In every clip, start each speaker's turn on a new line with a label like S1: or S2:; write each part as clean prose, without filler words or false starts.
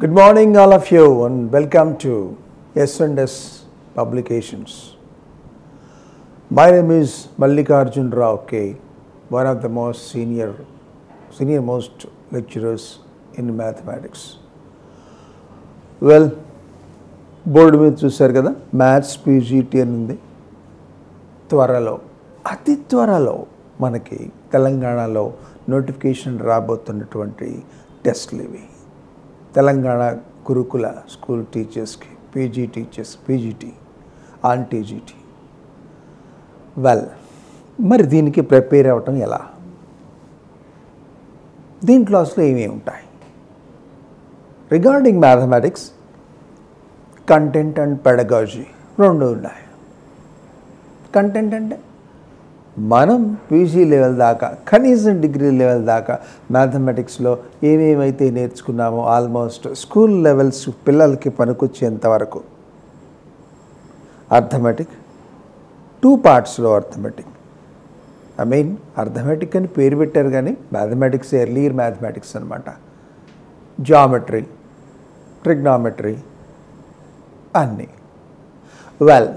S1: Good morning, all of you, and welcome to S&S Publications. My name is Mallikarjun Rao K, one of the senior most lecturers in mathematics. Well, board మీద చూశారు కదా, maths PGT అని ఉంది. అతి త్వరలో మనకి తెలంగాణలో notification రాబోతున్నటువంటి టెస్ట్లు ఇవి. తెలంగాణ గురుకుల స్కూల్ టీచర్స్కి, PG teachers, PGT on TGT. Well, మరి దీనికి ప్రిపేర్ అవ్వటం ఎలా? దీంట్లో అసలు ఏమేమి ఉంటాయి? Regarding mathematics, content and pedagogy రెండు ఉన్నాయి. కంటెంట్ అంటే మనం పీజీ లెవెల్ దాకా, కనీసం డిగ్రీ లెవెల్ దాకా మ్యాథమెటిక్స్లో ఏమేమైతే నేర్చుకున్నామో ఆల్మోస్ట్ స్కూల్ లెవెల్స్ పిల్లలకి పనికొచ్చేంత వరకు. Arithmetic, 2 పార్ట్స్లో arithmetic. అర్థమెటిక్ అని పేరు పెట్టారు కానీ మ్యాథమెటిక్స్ ఎర్లియర్ మ్యాథమెటిక్స్ అనమాట. జామెట్రీ, ట్రిగ్నామెట్రీ అన్నీ. వెల్,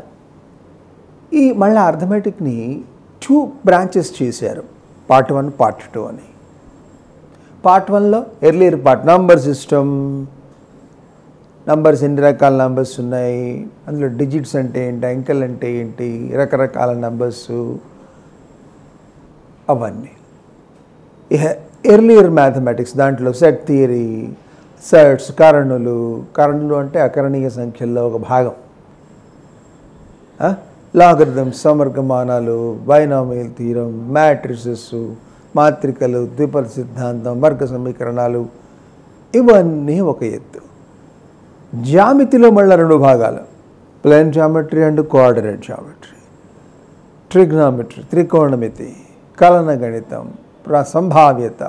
S1: ఈ మళ్ళీ అర్థమెటిక్ని 2 బ్రాంచెస్ చేశారు, పార్ట్ 1, పార్ట్ 2 అని. పార్ట్ 1లో earlier part, number system, numbers ఎన్ని రకాల నంబర్స్ ఉన్నాయి, అందులో డిజిట్స్ అంటే ఏంటి, అంకెల్ అంటే ఏంటి, రకరకాల నంబర్స్, అవన్నీ. ఎర్లియర్ మ్యాథమెటిక్స్ దాంట్లో సెట్ థియరీ, సెట్స్, కరణులు అంటే అకరణీయ సంఖ్యల్లో ఒక భాగం, లాగరిథమ్స్, సమర్గమానాలు, బైనామియల్ థీరం, మ్యాట్రిసెస్, మాత్రికలు, ద్విపద సిద్ధాంతం, వర్గ సమీకరణాలు, ఇవన్నీ ఒక ఎత్తు. జ్యామితిలో మళ్ళీ 2 భాగాలు, plane geometry and coordinate geometry, trigonometry, త్రికోణమితి, కలన గణితం, సంభావ్యత.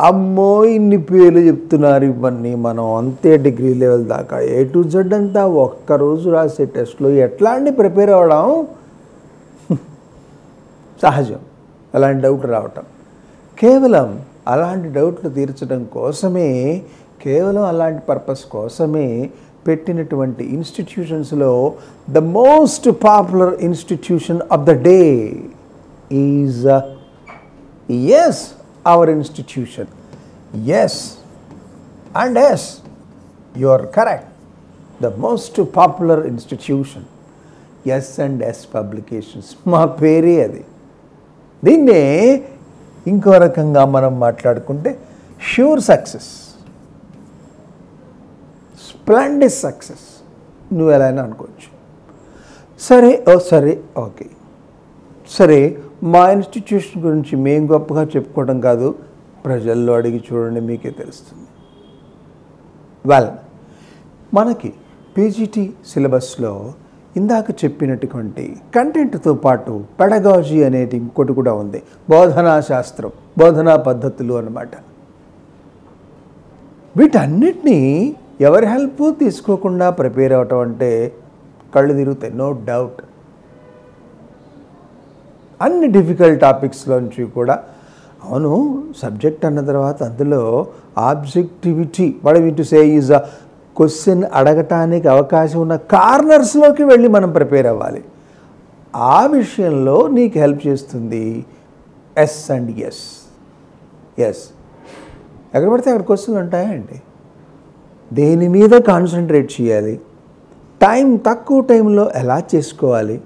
S1: అమ్మో, ఇన్ని పేర్లు చెప్తున్నారు. ఇవన్నీ మనం అంతే డిగ్రీ లెవెల్ దాకా A to Z అంతా ఒక్కరోజు రాసే టెస్ట్లో ఎట్లా అండి ప్రిపేర్ అవ్వడం? సహజం అలాంటి డౌట్ రావటం. కేవలం అలాంటి డౌట్లు తీర్చడం కోసమే, కేవలం అలాంటి పర్పస్ కోసమే పెట్టినటువంటి ఇన్స్టిట్యూషన్స్లో the most popular institution of the day is our institution. Yes, you are correct. The most popular institution, S&S Publications. మా పేరే అది. దీన్నే ఇంకో రకంగా మనం మాట్లాడుకుంటే ష్యూర్ సక్సెస్, స్ప్లెండిడ్ సక్సెస్, నువ్వు ఎలా అయినా అనుకోవచ్చు. ఓకే, సరే, మా ఇన్స్టిట్యూషన్ గురించి మేము గొప్పగా చెప్పుకోవడం కాదు, ప్రజల్లో అడిగి చూడండి, మీకే తెలుస్తుంది. వెల్, మనకి పీజీటీ సిలబస్లో ఇందాక చెప్పినటువంటి కంటెంట్తో పాటు పెడగాజీ అనేది ఇంకోటి కూడా ఉంది. బోధనా శాస్త్రం, బోధనా పద్ధతులు అన్నమాట. వీటన్నిటినీ ఎవరి హెల్ప్ తీసుకోకుండా ప్రిపేర్ అవ్వటం అంటే కళ్ళు తిరుగుతాయి, నో డౌట్. అన్ని డిఫికల్ట్ టాపిక్స్లోంచి కూడా. అవును, సబ్జెక్ట్ అన్న తర్వాత అందులో objectivity, what we to say is a question అడగటానికి అవకాశం ఉన్న కార్నర్స్లోకి వెళ్ళి మనం ప్రిపేర్ అవ్వాలి. ఆ విషయంలో నీకు హెల్ప్ చేస్తుంది S&S. ఎక్కడ పడితే అక్కడ క్వశ్చన్లు ఉంటాయండి. దేని మీద కాన్సన్ట్రేట్ చేయాలి, తక్కువ టైంలో ఎలా చేసుకోవాలి,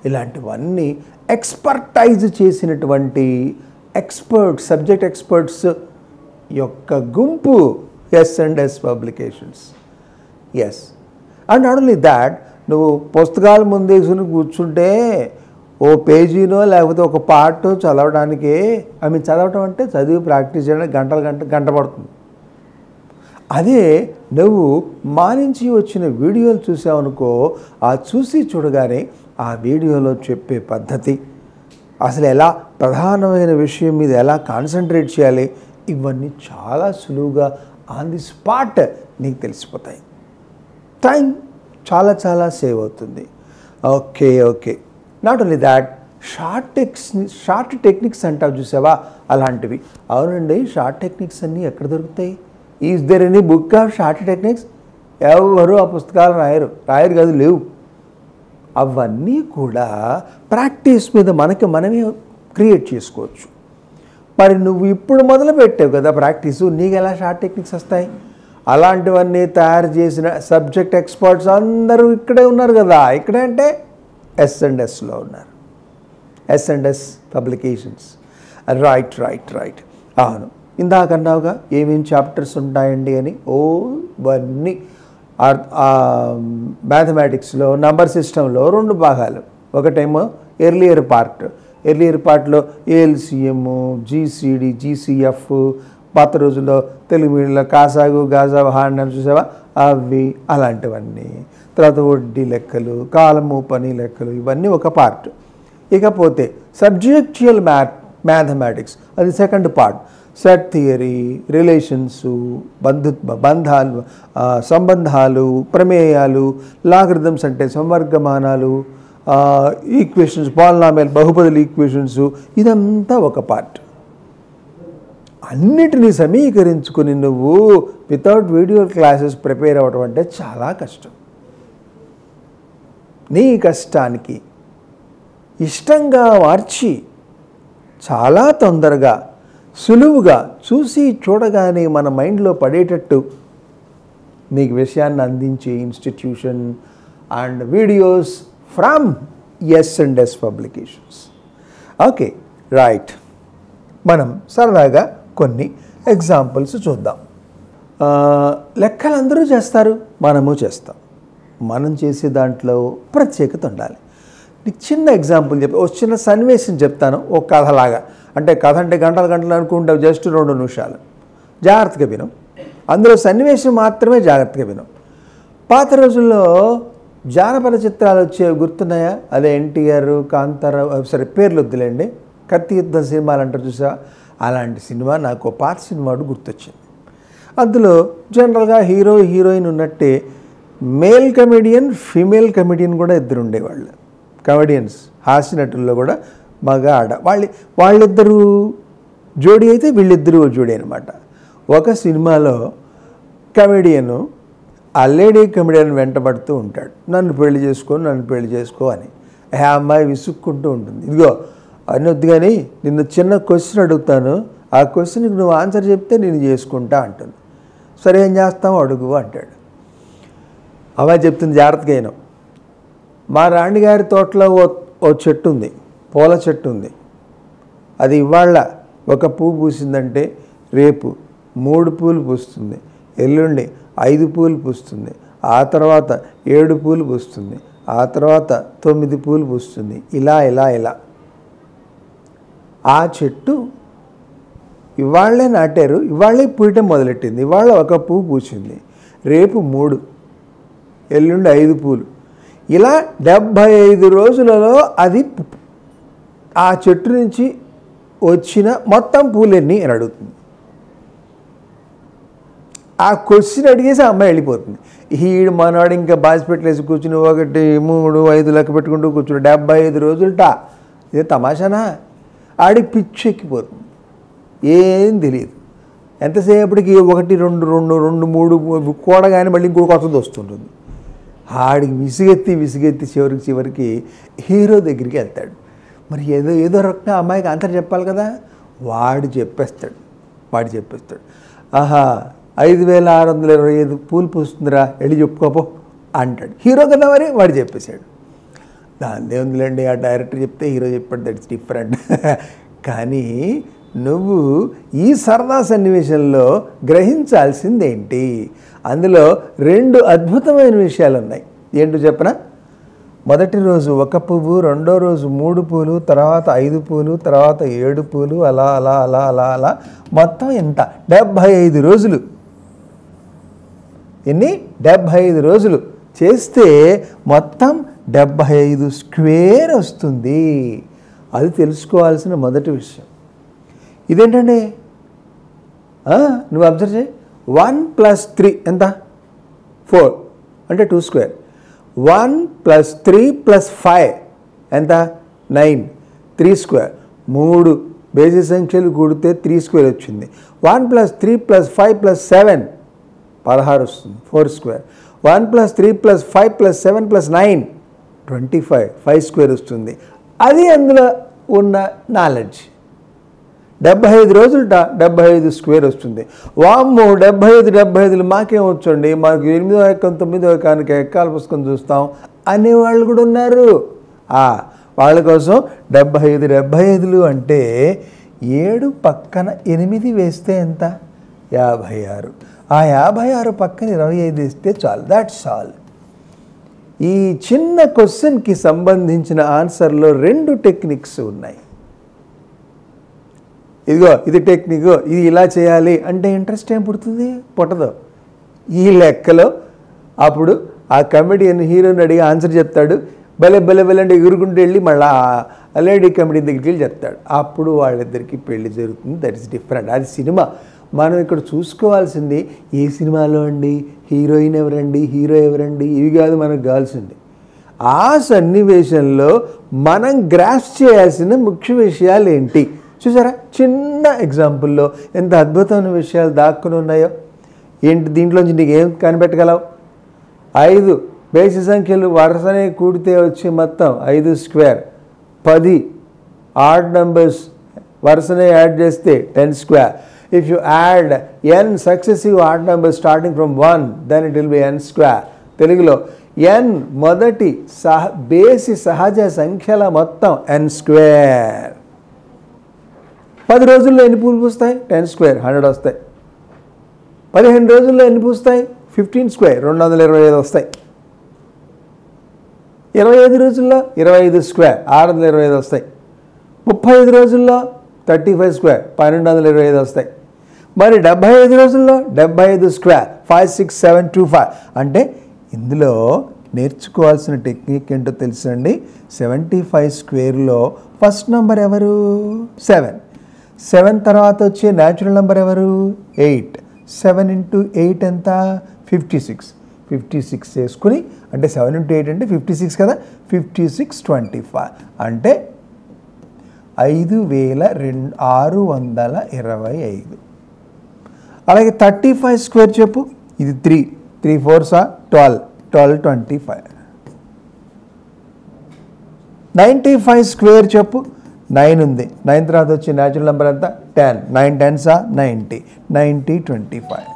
S1: ఇలాంటివన్నీ ఎక్స్పర్టైజ్ చేసినటువంటి సబ్జెక్ట్ ఎక్స్పర్ట్స్ యొక్క గుంపు S&S publications. And not only that, నువ్వు పుస్తకాలు ముందేసుకుని కూర్చుంటే ఓ పేజీనో లేకపోతే ఒక పార్ట్ చదవడానికి, చదవటం అంటే చదివి ప్రాక్టీస్ చేయడానికి గంట పడుతుంది. అదే నువ్వు మా నుంచి వచ్చిన వీడియోలు చూసావనుకో, చూడగానే ఆ వీడియోలో చెప్పే పద్ధతి, అసలు ఎలా ప్రధానమైన విషయం మీద ఎలా కాన్సన్ట్రేట్ చేయాలి, ఇవన్నీ చాలా సులువుగా ఆన్ ది స్పాట్ నీకు తెలిసిపోతాయి. టైం చాలా సేవ్ అవుతుంది. Okay, not only that, short techniques అంటావు చూసావా, అలాంటివి. అవునండి, షార్ట్ టెక్నిక్స్ అన్నీ ఎక్కడ దొరుకుతాయి? Is there any book of short techniques? ఎవరు ఆ పుస్తకాలు రాయరు కాదు, లేవు. అవన్నీ కూడా ప్రాక్టీస్ మీద మనమే క్రియేట్ చేసుకోవచ్చు. మరి నువ్వు ఇప్పుడు మొదలు పెట్టావు కదా ప్రాక్టీసు, నీకు ఎలా షార్ట్ టెక్నిక్స్ వస్తాయి? అలాంటివన్నీ తయారు చేసిన సబ్జెక్ట్ ఎక్స్పర్ట్స్ అందరూ ఇక్కడే ఉన్నారు కదా. ఇక్కడే అంటే S&Sలో ఉన్నారు, S&S పబ్లికేషన్స్. రైట్. అవును, ఇందాకన్నావుగా ఏమేమి చాప్టర్స్ ఉంటాయండి అని. ఇవన్నీ మ్యాథమెటిక్స్లో నంబర్ సిస్టంలో 2 భాగాలు. ఒకటేమో ఎర్లియర్ పార్ట్లో ALCM, GCD, GCF, పాత రోజుల్లో తెలుగు మీడియంలో కాసాగు గాజా హాండ్ చూసావా, అవి అలాంటివన్నీ. తర్వాత వడ్డీ లెక్కలు, కాలము పని లెక్కలు, ఇవన్నీ ఒక పార్ట్. ఇకపోతే సబ్జెక్చువల్ మ్యాథమెటిక్స్, అది second part. Set theory, relations, బంధాలు, సంబంధాలు, ప్రమేయాలు, లాగరిథమ్స్ అంటే సంవర్గమానాలు, ఈక్వేషన్స్, పాలినామియల్ బహుపదుల ఈక్వేషన్స్, ఇదంతా ఒక పార్ట్. అన్నిటినీ సమీకరించుకుని నువ్వు వితౌట్ వీడియో క్లాసెస్ ప్రిపేర్ అవ్వడం అంటే చాలా కష్టం. నీ కష్టానికి ఇష్టంగా మార్చి చాలా తొందరగా సులువుగా చూసి చూడగానే మన మైండ్లో పడేటట్టు మీకు విషయాన్ని అందించే institution and videos from S&S publications. Okay, right. మనం సరదాగా కొన్ని ఎగ్జాంపుల్స్ చూద్దాం. లెక్కలు అందరూ చేస్తారు, మనము చేస్తాం. మనం చేసే దాంట్లో ప్రత్యేకత ఉండాలి. నీకు చిన్న ఎగ్జాంపుల్ ఒక చిన్న సన్నివేశం చెప్తాను, ఒక కథలాగా. అంటే కథ అంటే గంటలు అనుకుంటావు, జస్ట్ 2 నిమిషాలు. జాగ్రత్తగా విను, అందులో సన్నివేశం మాత్రమే జాగ్రత్తగా విను. పాత రోజుల్లో జానపద చిత్రాలు వచ్చేవి గుర్తున్నాయా? అదే NTR, కాంతారావు, సరే పేర్లు వద్దులేండి, కత్తి యుద్ధం సినిమాలు అంటారు చూసా, అలాంటి సినిమా నాకు పాత సినిమా గుర్తొచ్చింది. అందులో జనరల్గా హీరో హీరోయిన్ ఉన్నట్టే మేల్ కమెడియన్, ఫీమేల్ కమెడియన్ కూడా ఇద్దరు ఉండేవాళ్ళు. కమెడియన్స్, హాస్య నటుల్లో కూడా మగ ఆడ, వాళ్ళిద్దరూ జోడీ అయితే వీళ్ళిద్దరూ జోడీ అనమాట. ఒక సినిమాలో కమెడియను ఆ లేడీ కమెడియన్ వెంటబడుతూ ఉంటాడు, నన్ను పెళ్లి చేసుకో అని. ఆ అమ్మాయి విసుక్కుంటూ ఉంటుంది, ఇదిగో అనొద్దు కానీ నిన్ను చిన్న క్వశ్చన్ అడుగుతాను, ఆ క్వశ్చన్కి నువ్వు ఆన్సర్ చెప్తే నేను చేసుకుంటా అంటుంది. సరే ఏం చేస్తావు అడుగు అంటాడు. అమ్మాయి చెప్తుంది, జాగ్రత్తగా అయినా, మా రాణిగారి తోటలో ఓ చెట్టు ఉంది, పూల చెట్టు ఉంది. అది ఇవాళ ఒక పువ్వు పూసిందంటే రేపు 3 పూలు పూస్తుంది, ఎల్లుండి 5 పూలు పూస్తుంది, ఆ తర్వాత 7 పూలు పూస్తుంది, ఆ తర్వాత 9 పూలు పూస్తుంది, ఇలా. ఆ చెట్టు ఇవాళ్ళే నాటారు, ఇవాళ్ళే పూయటం మొదలెట్టింది. ఇవాళ ఒక పువ్వు పూసింది, రేపు 3, ఎల్లుండి 5 పూలు. ఇలా 75 రోజులలో అది ఆ చెట్టు నుంచి వచ్చిన మొత్తం పూలెన్ని అని అడుగుతుంది. ఆ క్వశ్చన్ అడిగేసి ఆ అమ్మాయి వెళ్ళిపోతుంది. ఈడు మనవాడు ఇంకా బాసిపెట్టలేసి కూర్చుని 1, 3, 5 లెక్క పెట్టుకుంటూ కూర్చుని 75 రోజులట. ఇదే తమాషానా? ఆడికి పిచ్చి ఎక్కిపోతుంది, ఏం తెలియదు. ఎంతసేపటికి 1, 2, 3 కూడగానే మళ్ళీ ఇంకో కొత్తది వస్తుంటుంది. ఆడికి విసిగెత్తి చివరికి హీరో దగ్గరికి వెళ్తాడు. మరి ఏదో రకంగా అమ్మాయికి ఆన్సర్ చెప్పాలి కదా, వాడు చెప్పేస్తాడు. ఆహా 5625 పూలు పూస్తుందిరా, వెళ్ళి చెప్పుకోపో అంటాడు. హీరో కదా మరి, వాడు చెప్పేశాడు. దాని ఉందిలేండి, ఆ డైరెక్టర్ చెప్తే హీరో చెప్పాడు, దట్స్ డిఫరెంట్. కానీ నువ్వు ఈ సరదా సన్నివేశంలో గ్రహించాల్సిందేంటి? అందులో 2 అద్భుతమైన విషయాలు ఉన్నాయి. ఏంటో చెప్పనా? మొదటి రోజు 1 పువ్వు, రెండో రోజు 3 పూలు, తర్వాత 5 పూలు, తర్వాత 7 పూలు, అలా మొత్తం ఎంత? 75 రోజులు. ఎన్ని? 75 రోజులు చేస్తే మొత్తం 75 స్క్వేర్ వస్తుంది. అది తెలుసుకోవాల్సిన మొదటి విషయం. ఇదేంటండి? నువ్వు అబ్జర్వ్ చేయి. 1 + 3 ఎంత? 4 అంటే 2 స్క్వేర్. 1 + 3 + 5 ఎంత? 9, 3 స్క్వేర్. 3 బేసి సంఖ్యలు కూడితే 3 స్క్వేర్ వచ్చింది. 1 + 3 + 5 + 7 16 వస్తుంది, 4 స్క్వేర్. 1 + 3 + 5 + 7 + 9 25, 5 స్క్వేర్ వస్తుంది. అది అందులో ఉన్న నాలెడ్జ్. 75 రోజులట 75 స్క్వేర్ వస్తుంది. వామ్మో 75 మాకేం వచ్చండి, మాకు 8వ ఎక్కం 9వ ఎక్కానికి ఎక్కాల పుస్తకం చూస్తాం అనేవాళ్ళు కూడా ఉన్నారు. వాళ్ళ కోసం 75 అంటే 7 పక్కన 8 వేస్తే ఎంత? 56. ఆ 56 పక్కన 25 వేస్తే చాలు. That's all. ఈ చిన్న క్వశ్చన్కి సంబంధించిన ఆన్సర్లో 2 టెక్నిక్స్ ఉన్నాయి. ఇదిగో ఇది టెక్నిక్, ఇది ఇలా చేయాలి అంటే ఇంట్రెస్ట్ ఏం పుడుతుంది? పుట్టదు. ఈ లెక్కలో అప్పుడు ఆ కమెడియన్ హీరోని అడిగి ఆన్సర్ చెప్తాడు, భలే అంటే ఎగురుకుంటూ వెళ్ళి మళ్ళీ ఆ లేడీ కమెడియన్ దగ్గరికి వెళ్ళి చెప్తాడు. అప్పుడు వాళ్ళిద్దరికి పెళ్లి జరుగుతుంది. That is different. అది సినిమా. మనం ఇక్కడ చూసుకోవాల్సింది ఏ సినిమాలో అండి, హీరోయిన్ ఎవరండి, హీరో ఎవరండి, ఇవి కాదు మనకు కావాల్సింది. ఆ సన్నివేశంలో మనం గ్రాస్ప్ చేయాల్సిన ముఖ్య విషయాలు ఏంటి? చూసారా, చిన్న ఎగ్జాంపుల్లో ఎంత అద్భుతమైన విషయాలు దాక్కుని ఉన్నాయో. ఏంటి దీంట్లోంచి నీకు ఏం కనిపెట్టగలవు? 5 బేసి సంఖ్యలు వరుసనే కూడితే వచ్చే మొత్తం 5 స్క్వేర్. 10 ఆడ్ నెంబర్స్ వరుసనే యాడ్ చేస్తే 10 square. If you add n successive odd numbers starting from 1, then it will be n square. తెలుగులో n మొదటి బేసి సహజ సంఖ్యల మొత్తం n స్క్వేర్. 10 రోజుల్లో ఎన్ని పూలు పూస్తాయి? 10 స్క్వేర్ 100 వస్తాయి. 15 రోజుల్లో ఎన్ని పూస్తాయి? 15 స్క్వేర్ 225 వస్తాయి. 25 రోజుల్లో 25 స్క్వేర్ 625 వస్తాయి. 35 రోజుల్లో 35 స్క్వేర్ 1225 వస్తాయి. మరి 75 రోజుల్లో 75 స్క్వేర్ 56725. అంటే ఇందులో నేర్చుకోవాల్సిన టెక్నిక్ ఏంటో తెలుసండి. 75 స్క్వేర్లో ఫస్ట్ నెంబర్ ఎవరు? 7. 7 తర్వాత వచ్చే న్యాచురల్ నెంబర్ ఎవరు? 8. 7 × 8 ఎంత? 56. 56 చేసుకుని అంటే 7 × 8 అంటే 56 కదా. 5625 అంటే 5625. అలాగే 35 స్క్వేర్ చెప్పు. ఇది 3. 3 4s 12. 1225. 95 స్క్వేర్ చెప్పు. 9 ఉంది. 9 తర్వాత వచ్చే న్యాచురల్ నెంబర్ అంతా 10. 9 10s 90. 9025.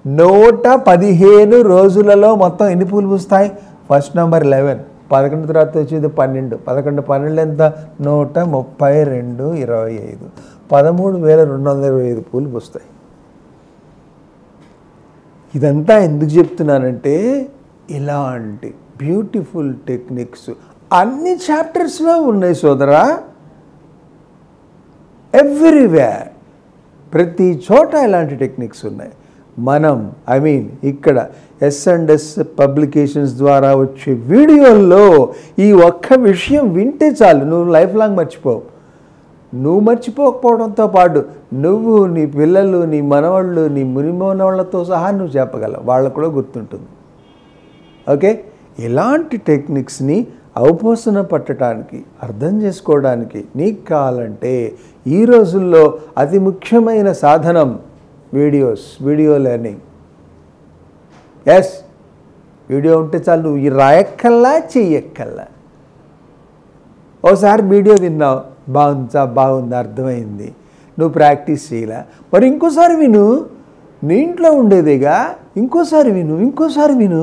S1: 115 రోజులలో మొత్తం ఎన్ని పూలు పూస్తాయి? First number 11. 11 తర్వాత వచ్చేది 12. 11 12 ఎంత? 132 25. 13,225 పూలు పూస్తాయి. ఇదంతా ఎందుకు చెప్తున్నానంటే ఇలాంటి బ్యూటిఫుల్ టెక్నిక్స్ అన్ని చాప్టర్స్లో ఉన్నాయి సోదరా. ఎవ్రీవేర్, ప్రతి చోట ఇలాంటి టెక్నిక్స్ ఉన్నాయి. మనం ఇక్కడ S&S పబ్లికేషన్స్ ద్వారా వచ్చే వీడియోల్లో ఈ ఒక్క విషయం వింటే చాలు, నువ్వు లైఫ్ లాంగ్ మర్చిపోవు. నువ్వు మర్చిపోకపోవడంతో పాటు నువ్వు, నీ పిల్లలు, నీ మనవాళ్ళు, నీ మునిమనవాళ్ళతో సహా నువ్వు చెప్పగలవు, వాళ్ళకు కూడా గుర్తుంటుంది. ఓకే, ఇలాంటి టెక్నిక్స్ని అవపోసన పట్టడానికి, అర్థం చేసుకోవడానికి నీకు కావాలంటే ఈ రోజుల్లో అతి ముఖ్యమైన సాధనం వీడియో లెర్నింగ్. ఎస్, వీడియో ఉంటే చాలు, నువ్వు ఈ రాయక్కల్లా చెయ్యక్కల్లా. ఓసారి వీడియో విన్నావు, బాగుంది అర్థమైంది, నువ్వు ప్రాక్టీస్ చేయలే, మరి ఇంకోసారి విను, నీ ఇంట్లో ఉండేదేగా, ఇంకోసారి విను.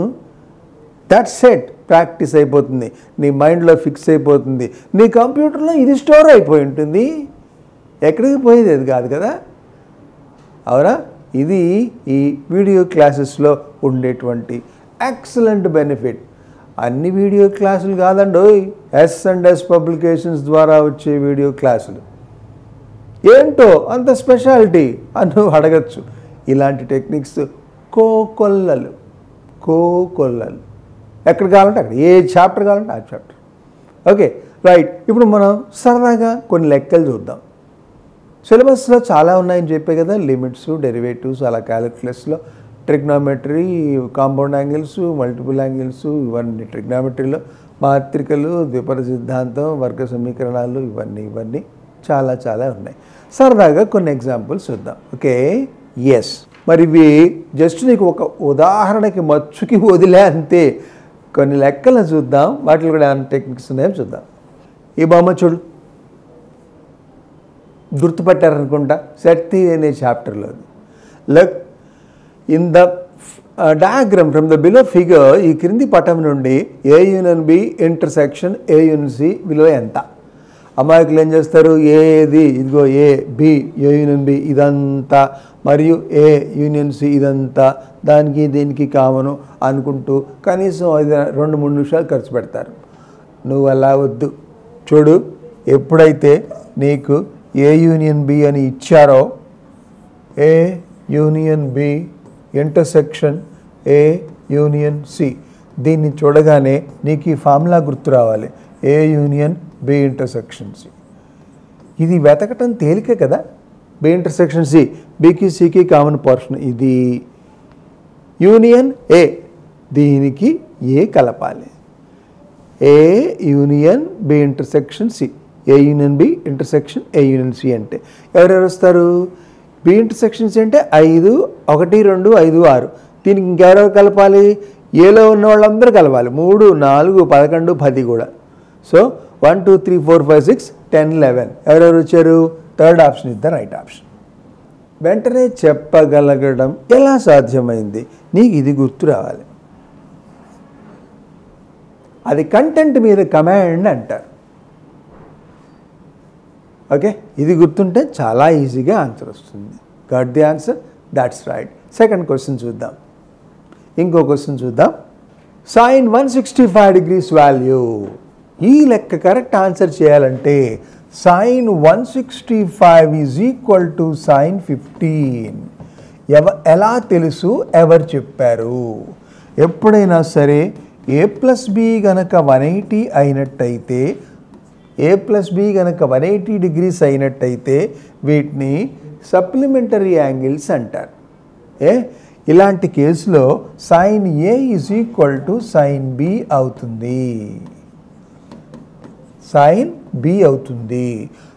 S1: దట్స్ ఇట్, ప్రాక్టీస్ అయిపోతుంది, నీ మైండ్లో ఫిక్స్ అయిపోతుంది, నీ కంప్యూటర్లో ఇది స్టోర్ అయిపోయి ఉంటుంది, ఎక్కడికి పోయేది అది కాదు కదా. అవునా? ఇది ఈ వీడియో క్లాసెస్లో ఉండేటువంటి ఎక్సలెంట్ బెనిఫిట్. అన్ని వీడియో క్లాసులు కాదండి, S&S పబ్లికేషన్స్ ద్వారా వచ్చే వీడియో క్లాసులు ఏంటో అంత స్పెషాలిటీ అని నువ్వు అడగచ్చు. ఇలాంటి టెక్నిక్స్ కోకొల్లలు ఎక్కడ కావాలంటే అక్కడ, ఏ చాప్టర్ కావాలంటే ఆ చాప్టర్. ఓకే రైట్, ఇప్పుడు మనం సరదాగా కొన్ని లెక్కలు చూద్దాం. సిలబస్లో చాలా ఉన్నాయని చెప్పే కదా, లిమిట్స్, డెరివేటివ్స్, అలా క్యాలిక్యులస్లో trigonometry, compound angles, multiple angles, ఇవన్నీ ట్రిగ్నామెట్రీలో, మాత్రికలు, ద్విపద సిద్ధాంతం, వర్గ సమీకరణాలు, ఇవన్నీ చాలా చాలా ఉన్నాయి. సరదాగా కొన్ని ఎగ్జాంపుల్స్ చూద్దాం. Okay, yes. మరి ఇవి జస్ట్ నీకు ఒక ఉదాహరణకి మచ్చుకి వదిలే అంతే. కొన్ని లెక్కలను చూద్దాం, వాటిలో కూడా ఏమైనా టెక్నిక్స్ ఉన్నాయో చూద్దాం. ఈ బొమ్మ చూడు, గుర్తుపట్టారనుకుంటా, సెట్ థియరీ అనే చాప్టర్లో. Look in the diagram from the below figure, ఈ క్రింది పటం నుండి A union B intersection A union C విలువ ఎంత? అమాయకులు ఏం చేస్తారు, ఏది ఇదిగో A B A union B ఇదంతా మరియు ఏ యూనియన్ సి ఇదంతా దానికి దీనికి కామను అనుకుంటూ కనీసం 2-3 నిమిషాలు ఖర్చు పెడతారు. నువ్వు అలా వద్దు. చూడు, ఎప్పుడైతే నీకు ఏ యూనియన్ బి అని ఇచ్చారో, A union B intersection A union C, దీన్ని చూడగానే నీకు ఈ ఫార్ములా గుర్తు రావాలి, A union B intersection C. ఇది వెతకటం తేలికే కదా. బి ఇంటర్సెక్షన్ సి, బికి సికి కామన్ పోర్షన్ ఇది. యూనియన్ ఏ, దీనికి ఏ కలపాలి. A union B intersection C, A union B intersection A union C అంటే ఎవరెవరు వస్తారు? బి ఇంటర్సెక్షన్ సి అంటే 5, 1, 2, 5, 6. దీనికి ఇంకెవరెవరు కలపాలి? ఏలో ఉన్న వాళ్ళందరూ కలపాలి. 3, 4, 11, 10 కూడా. సో 1, 2, 3, 4, 5, 6, 10, 11 ఎవరెవరు వచ్చారు? Third option is the right option. వెంటనే చెప్పగలగడం ఎలా సాధ్యమైంది? నీకు ఇది గుర్తు రావాలి. అది కంటెంట్ మీద కమాండ్ అంటారు. ఓకే, ఇది గుర్తుంటే చాలా ఈజీగా ఆన్సర్ వస్తుంది. Got the answer, that's right. Second question చూద్దాం. ఇంకో క్వశ్చన్ చూద్దాం. sin 165 degrees value. ఈ లెక్క కరెక్ట్ ఆన్సర్ చేయాలంటే sin 165 is equal to sin 15. ఎలా తెలుసు, ఎవరు చెప్పారు? ఎప్పుడైనా సరే ఏ ప్లస్ బి గనక 180 అయినట్టయితే, ఏ ప్లస్ బి గనక 180 డిగ్రీస్ అయినట్టయితే వీటిని సప్లిమెంటరీ యాంగిల్స్ అంటారు. ఇలాంటి కేసులో sin A is equal to sin B అవుతుంది. sin B అవుతుంది.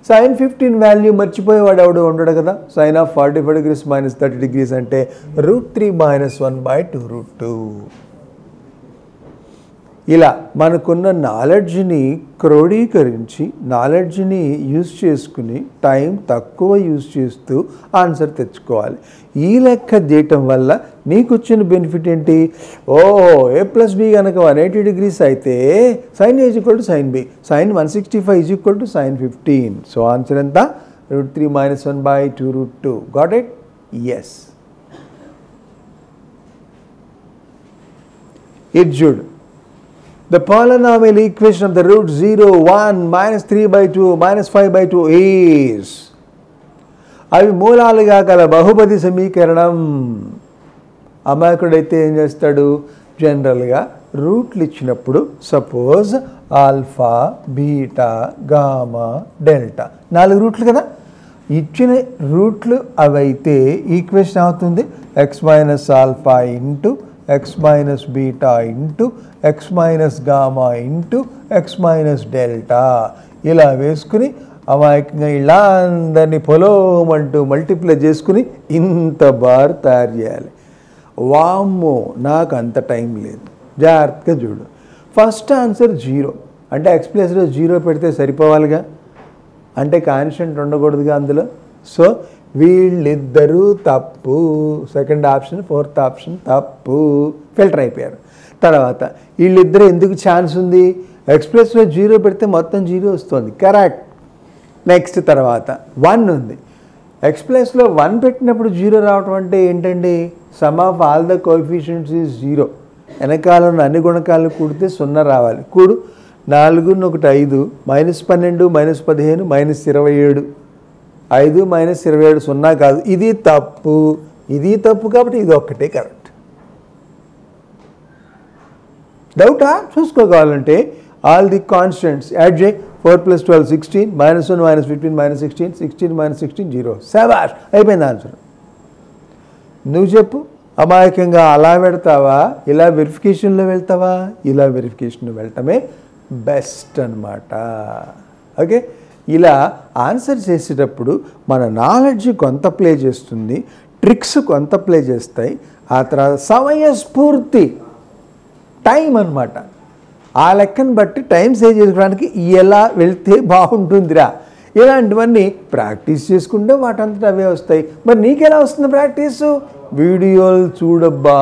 S1: sin 15 వాల్యూ మర్చిపోయేవాడు ఎవడు ఉండడు కదా. sin of 45 degrees minus 30 degrees అంటే √3 - 1/2√2. ఇలా మనకున్న నాలెడ్జ్ని క్రోడీకరించి, నాలెడ్జ్ని యూజ్ చేసుకుని టైం తక్కువ యూజ్ చేస్తూ ఆన్సర్ తెచ్చుకోవాలి. ఈ లెక్క చేయటం వల్ల నీకు వచ్చిన బెనిఫిట్ ఏంటి? ఏ ప్లస్ బి కనుక 180 డిగ్రీస్ అయితే sin A = sin B, sin 165 = sin 15. So answer ఎంత? √3 - 1/2√2. Got it? ఎస్. ఇది చూడు, the polynomial equation of the root 0, 1, -3/2, -5/2 is. అవి మూలాలుగా గల బహుపది సమీకరణం. అమాయకుడైతే ఏం చేస్తాడు? జనరల్గా రూట్లు ఇచ్చినప్పుడు suppose alpha, beta, gamma, delta 4 రూట్లు కదా. ఇచ్చిన రూట్లు అవైతే ఈక్వేషన్ అవుతుంది x - alpha into x - beta into x - gamma into x - delta. ఇలా వేసుకుని అమాయకంగా ఇలా అందరినీ పొలోమంటూ మల్టిప్లై చేసుకుని ఇంత బార్ తయారు చేయాలి. వామ్మో, నాకు అంత టైం లేదు. జాగ్రత్తగా చూడు. ఫస్ట్ ఆన్సర్ 0 అంటే x ప్లేస్లో 0 పెడితే సరిపోవాలిగా, అంటే కాన్స్టెంట్ ఉండకూడదుగా అందులో. సో వీళ్ళిద్దరూ తప్పు. సెకండ్ ఆప్షన్, ఫోర్త్ ఆప్షన్ తప్పు, ఫిల్టర్ అయిపోయారు. తర్వాత వీళ్ళిద్దరూ ఎందుకు ఛాన్స్ ఉంది? x ప్లస్లో 0 పెడితే మొత్తం 0 వస్తుంది, కరెక్ట్. నెక్స్ట్ తర్వాత 1 ఉంది. x ప్లస్లో 1 పెట్టినప్పుడు 0 రావటం అంటే ఏంటండి? Some of all the coefficients is 0. వెనకాల ఉన్న అన్ని గుణకాలు కూడితే 0 రావాలి. కూడు. 4 × 1 5, -12, -15, -27. 5 - 27 0 కాదు. ఇది తప్పు, ఇది తప్పు, కాబట్టి ఇది ఒక్కటే కరెక్ట్. డౌటా? చూసుకోవాలంటే ఆల్ ది కాన్స్టెంట్స్ యాడ్ చేయి. 4 + 12 16, -1 - 15 -16, 16 - 16 0. శభాష్, అయిపోయింది ఆన్సర్. నువ్వు చెప్పు, అమాయకంగా అలా పెడతావా, ఇలా వెరిఫికేషన్లో వెళ్తావా? ఇలా వెరిఫికేషన్లో వెళ్ళటమే బెస్ట్ అన్నమాట. ఓకే, ఇలా ఆన్సర్ చేసేటప్పుడు మన నాలెడ్జ్ కొంత ప్లే చేస్తుంది, ట్రిక్స్ కొంత ప్లే చేస్తాయి, ఆ తర్వాత సమయస్ఫూర్తి టైం అన్నమాట. ఆ లెక్కను బట్టి టైం సేవ్ చేసుకోవడానికి ఎలా వెళ్తే బాగుంటుందిరా, ఇలాంటివన్నీ ప్రాక్టీస్ చేసుకుంటే వాటంతట అవే వస్తాయి. మరి నీకెలా వస్తుంది ప్రాక్టీసు? వీడియోలు చూడబ్బా,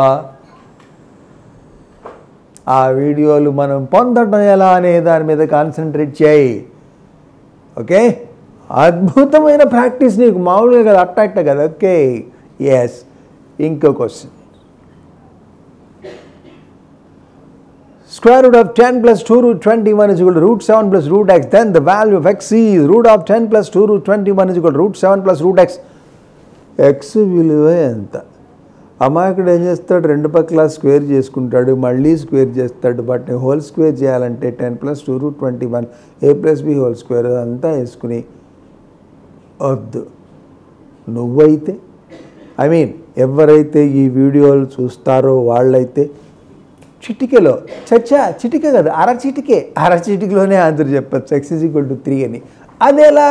S1: ఆ వీడియోలు మనం పొందడం ఎలా అనే దాని మీద కాన్సన్ట్రేట్ చేయి. ఓకే, అద్భుతమైన ప్రాక్టీస్ నీకు, మామూలుగా కదా, అట్ట కదా. Okay, yes. ఇంకో question. Square root of 10 plus 2 root 21 is equal to root 7 plus root x. Then the value of x is root of 10 plus 2 root 21 is equal to root 7 plus root x. x విలువ ఎంత? అమాయకుడు ఏం చేస్తాడు? రెండు పక్కల square చేసుకుంటాడు, మళ్ళీ square చేస్తాడు. బట్ హోల్ స్క్వేర్ చేయాలంటే 10 plus 2 root 21 a plus b whole square అంతా వేసుకుని వద్దు. నువ్వైతే ఎవరైతే ఈ వీడియోలు చూస్తారో వాళ్ళైతే చిటికెలో, చిటిక కదా, అరచిటికలోనే ఆన్సర్ చెప్పచ్చు x is equal to 3 అని. అదేలా?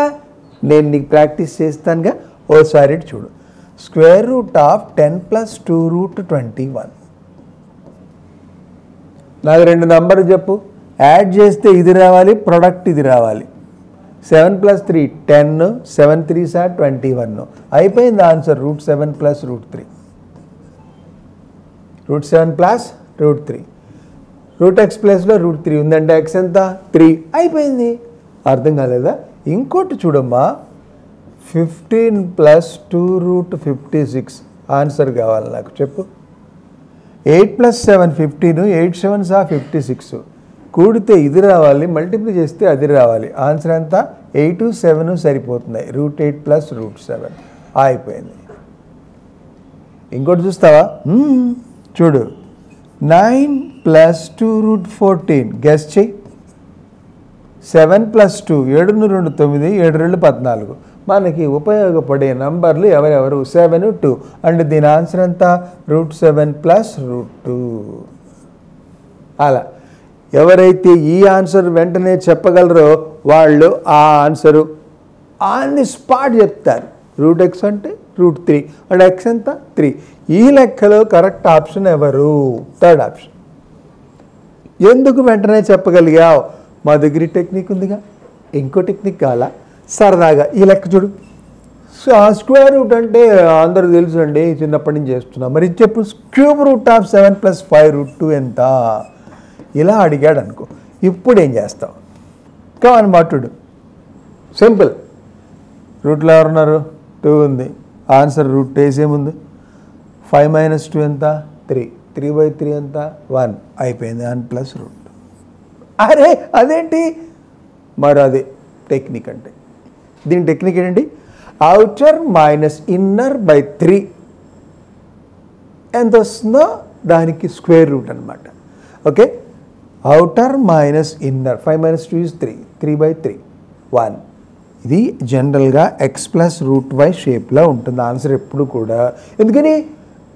S1: నేను నీకు ప్రాక్టీస్ చేస్తానుగా, ఓసారి చూడు. Square root of 10 plus 2 root 21. నాకు రెండు నంబర్లు చెప్పు, యాడ్ చేస్తే ఇది రావాలి, ప్రొడక్ట్ ఇది రావాలి. 7 plus 3 10, 7 3s are 21. అయిపోయింది answer. Root 7 plus root 3, root 7 plus root 3, root x ప్లస్లో రూట్ 3 ఉందంటే ఎక్స్ ఎంత? 3. అయిపోయింది. అర్థం కాలేదా? ఇంకోటి చూడమ్మా, 15 plus 2 root 56 ఆన్సర్ కావాలి నాకు, చెప్పు. 8 plus 7 15, 8 7s are 56. కూడితే ఇది రావాలి, మల్టిప్లై చేస్తే అది రావాలి. ఆన్సర్ ఎంత? 8 7 సరిపోతున్నాయి. Route 8 plus route 7. అయిపోయింది. ఇంకోటి చూస్తావా? చూడు, 9 plus 2 root 14 గెస్ చెయ్యి. 7 plus 2 7 2 9, 7 2 14. మనకి ఉపయోగపడే నంబర్లు ఎవరెవరు? 7 2. అంటే దీని ఆన్సర్ ఎంత? Root 7 plus root 2. అలా ఎవరైతే ఈ ఆన్సర్ వెంటనే చెప్పగలరో వాళ్ళు ఆ ఆన్సరు ఆన్ ది స్పాట్ చెప్తారు. రూట్ ఎక్స్ అంటే రూట్ 3, అంటే ఎక్స్ ఎంత? 3. ఈ లెక్కలో కరెక్ట్ ఆప్షన్ ఎవరు? Third option. ఎందుకు వెంటనే చెప్పగలిగావు? మా దగ్గర టెక్నిక్ ఉందిగా. ఇంకో టెక్నిక్ కావాలా? సరదాగా ఈ లెక్క చూడు. స్క్వేర్ రూట్ అంటే అందరూ తెలుసు అండి, చిన్నప్పటి నుంచి చేస్తున్నాం. మరి చెప్పు, cube root of 7 plus 5 root 2 ఎంత? ఇలా అడిగాడు అనుకో, ఇప్పుడు ఏం చేస్తావు? కావని మాట్లాడు. సింపుల్. రూట్లో ఎవరున్నారు? 2 ఉంది. Answer route వేసేముంది? 5 minus 2 ఎంత? 3. 3/3 ఎంత? 1. అయిపోయింది. 1 plus రూట్. అరే అదేంటి మరి? అది టెక్నిక్ అంటే. దీని టెక్నిక్ ఏంటండి? అవుటర్ మైనస్ ఇన్నర్ బై 3 ఎంత వస్తుందో దానికి స్క్వేర్ రూట్ అనమాట. Okay, outer minus inner. 5 minus 2 is 3. 3/3 1. ఇది జనరల్గా ఎక్స్ ప్లస్ రూట్ వై షేప్లో ఉంటుంది ఆన్సర్ ఎప్పుడు కూడా. ఎందుకని?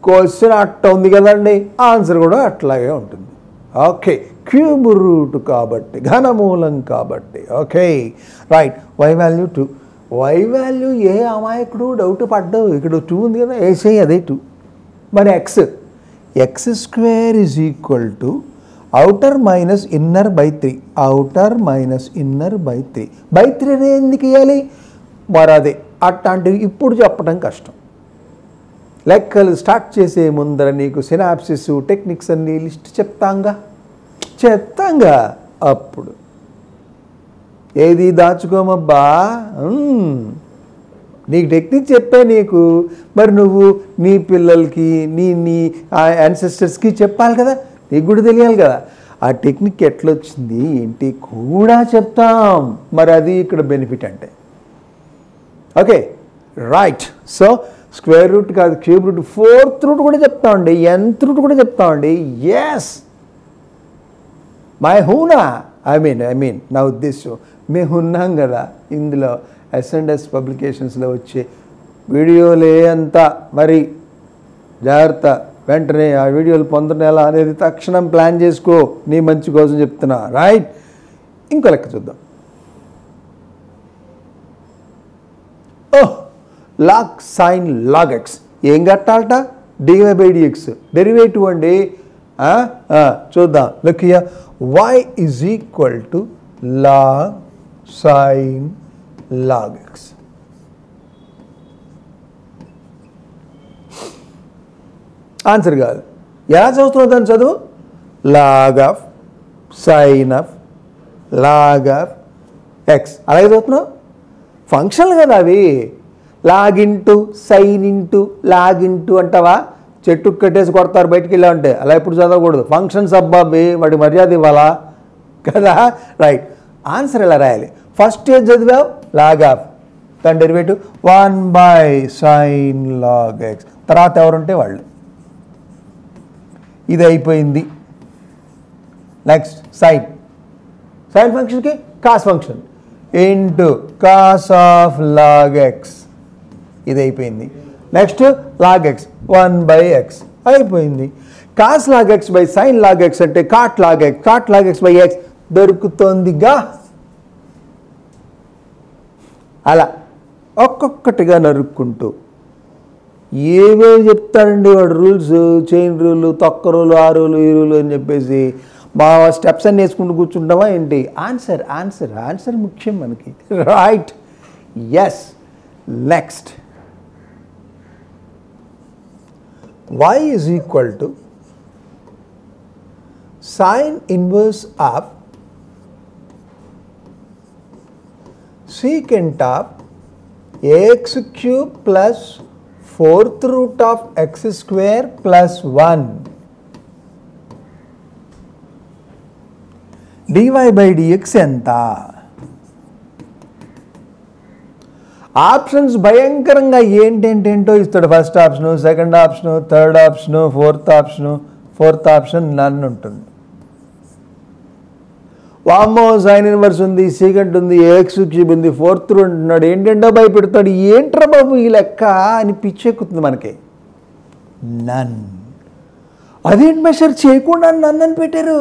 S1: క్వశ్చన్ అట్ట ఉంది కదండి, ఆన్సర్ కూడా అట్లాగే ఉంటుంది. ఓకే, క్యూబ్ రూట్ కాబట్టి, ఘనమూలం కాబట్టి. Okay right. Y value 2. Y value ఏ అమాయకుడు డౌట్ పడ్డావు? ఇక్కడ 2 ఉంది కదా, వేసేయి, అదే 2. మరి X square is equal to outer minus inner by 3. Outer minus inner by 3. By 3 అనే ఎందుకు ఇవ్వాలి? మరి అదే అట్లాంటివి ఇప్పుడు చెప్పడం కష్టం. లెక్కలు స్టార్ట్ చేసే ముందర నీకు సినాప్సిస్ టెక్నిక్స్ అన్ని లిస్ట్ చెప్తాంగా. అప్పుడు ఏది దాచుకోమబ్బా, నీకు టెక్నిక్ చెప్పే నీకు. మరి నువ్వు నీ పిల్లలకి నీ యాన్సెస్టర్స్కి చెప్పాలి కదా, నీకు కూడా తెలియాలి కదా. ఆ టెక్నిక్ ఎట్లొచ్చింది ఏంటి కూడా చెప్తాం. మరి అది ఇక్కడ బెనిఫిట్ అంటే. Okay right. So square root కాదు, క్యూబ్ రూట్, ఫోర్త్ రూట్ కూడా చెప్తామండి, nth రూట్ కూడా చెప్తామండి. ఎస్ మై హూనా, ఐ మీన్ నా ఉద్దేశం మేము ఉన్నాం కదా ఇందులో. S&S పబ్లికేషన్స్లో వచ్చే వీడియోలే అంతా. మరి జాగ్రత్త, వెంటనే ఆ వీడియోలు పొందడం ఎలా అనేది తక్షణం ప్లాన్ చేసుకో, నీ మంచి కోసం చెప్తున్నా. రైట్. ఇంకో లెక్క చూద్దాం. Oh, log sine log x ఏం కట్టాలట? dy/dx డెరివేటివ్ అండి. చూద్దాం. Look here, y is equal to log sin log x. Answer కాదు. ఎలా చదువుతున్నావు దాన్ని చదువు? Log of sine of log of x అలాగే చదువుతున్నావు. ఫంక్షన్లు కదా అవి. Log into sine into log into అంటావా? చెట్టుకు కట్టేసి కొడతారు బయటికి వెళ్ళా ఉంటే. అలా ఎప్పుడు చదవకూడదు. ఫంక్షన్స్ అబ్బాబి, వాటి మర్యాద ఇవ్వాలా కదా? రైట్. ఆన్సర్ ఎలా రాయాలి? ఫస్ట్ ఏం చదివావు? లాగ్ ఆఫ్, దాని డెరివేటివ్ 1/sin log x. తర్వాత ఎవరుంటే వాళ్ళు. ఇది అయిపోయింది. Next sine. సైన్ ఫంక్షన్కి cos function into cos of log X. ఇది అయిపోయింది. నెక్స్ట్ లాగ్ ఎక్స్ 1/x అయిపోయింది. Cos log X by sine log X అంటే cot log X by X దొరుకుతోందిగా. అలా ఒక్కొక్కటిగా నరుక్కుంటూ ఏవేవి చెప్తారండి వాడు. రూల్స్, చైన్ రూలు, తొక్క రూలు, ఆ రూలు, ఈ రూలు అని చెప్పేసి మా స్టెప్స్ అన్ని వేసుకుంటూ కూర్చుంటామా ఏంటి? ఆన్సర్ ఆన్సర్ ఆన్సర్ ముఖ్యం మనకి. Right. Yes. Next, y is equal to sin inverse of secant of x cube plus 4th root of x square plus 1 dy/dx ఎంత? ఆప్షన్స్ భయంకరంగా ఏంటేంటో ఇస్తాడు. First option, second option, third option, fourth option none ఉంటుంది. వామ్మో, sine inverse ఉంది, secant ఉంది, X cube ఉంది, 4th route ఉంటున్నాడు. ఏంటంటో భయపెడతాడు. ఏంట్రా బాబు ఈ లెక్క అని పిచ్చెక్కుతుంది మనకి. నన్. అదేంటి మెషర్ చేయకుండా నన్ను అని పెట్టారు.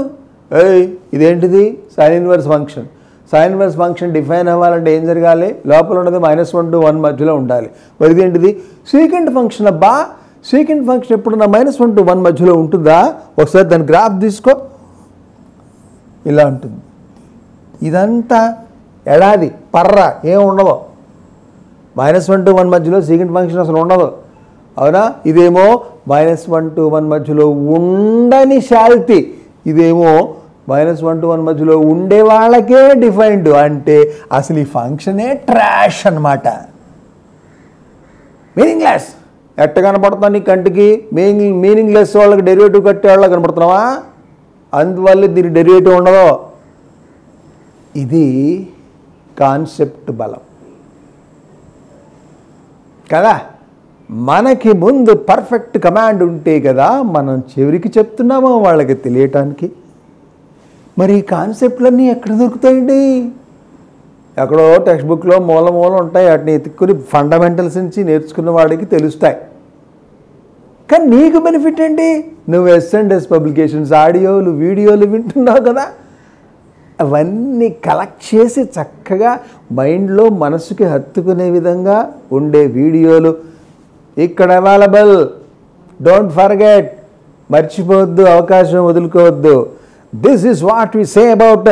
S1: ఇదేంటిది? Sine inverse function. Sine inverse function define అవ్వాలంటే ఏం జరగాలి? లోపల ఉన్నది -1 to 1 మధ్యలో ఉండాలి. మరి ఇదేంటిది? సీకెంట్ ఫంక్షన్ అబ్బా. సీకెంట్ ఫంక్షన్ ఎప్పుడన్నా -1 to 1 మధ్యలో ఉంటుందా? ఒకసారి దాని గ్రాఫ్ తీసుకో. ఇలా ఉంటుంది. ఇదంతా ఎడాది పర్ర ఏం ఉండదు. -1 to 1 మధ్యలో సీకెంట్ ఫంక్షన్ అసలు ఉండదు. అవునా? ఇదేమో -1 to 1 మధ్యలో ఉండని శాల్తీ. ఇదేమో -1 to 1 మధ్యలో ఉండే వాళ్ళకే డిఫైన్డ్. అంటే అసలు ఈ ఫంక్షనే ట్రాష్ అన్నమాట. మీనింగ్లెస్. ఎట్ట కనపడుతున్నా నీ కంటికి? మీనింగ్లెస్ వాళ్ళకి డెరివేటివ్ కట్టే వాళ్ళకి కనపడుతున్నావా? అందువల్ల దీని డెరివేటివ్ ఉండదు. ఇది కాన్సెప్ట్ బలం కదా. మనకి ముందు పర్ఫెక్ట్ కమాండ్ ఉంటే కదా మనం చివరికి చెప్తున్నామో వాళ్ళకి తెలియటానికి. మరి ఈ కాన్సెప్ట్లన్నీ ఎక్కడ దొరుకుతాయండి? ఎక్కడో టెక్స్ట్ బుక్లో మూల ఉంటాయి. వాటిని ఎత్తుక్కుని ఫండమెంటల్స్ నుంచి నేర్చుకున్న వాడికి తెలుస్తాయి. కానీ నీకు బెనిఫిట్ ఏంటి? నువ్వు S&S పబ్లికేషన్స్ ఆడియోలు, వీడియోలు వింటున్నావు కదా. అవన్నీ కలెక్ట్ చేసి చక్కగా మైండ్లో మనసుకి హత్తుకునే విధంగా ఉండే వీడియోలు ఇక్కడ అవైలబుల్. Don't forget. మర్చిపోవద్దు, అవకాశం వదులుకోవద్దు. This is what we say about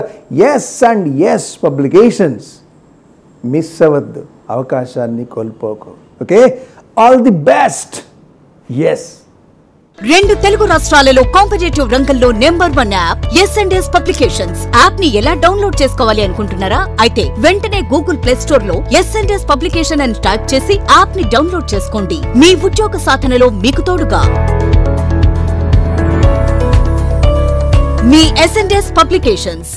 S1: S&S publications. Miss అవ్వద్దు, అవకాశాన్ని కోల్పోకు. Okay, all the best. Yes.
S2: 2 Telugu రాష్ట్రాలలో కాంపిటేటివ్ రంగంలో #1 యాప్ S&S పబ్లికేషన్స్. యాప్ ని ఎలా డౌన్లోడ్ చేసుకోవాలి అనుకుంటున్నారా? అయితే వెంటనే గూగుల్ ప్లే స్టోర్ లో S&S పబ్లికేషన్ అని టైప్ చేసి యాప్ ని డౌన్లోడ్ చేసుకోండి. మీ ఉద్యోగ సాధనలో మీకు తోడుగా మీ S&S పబ్లికేషన్స్.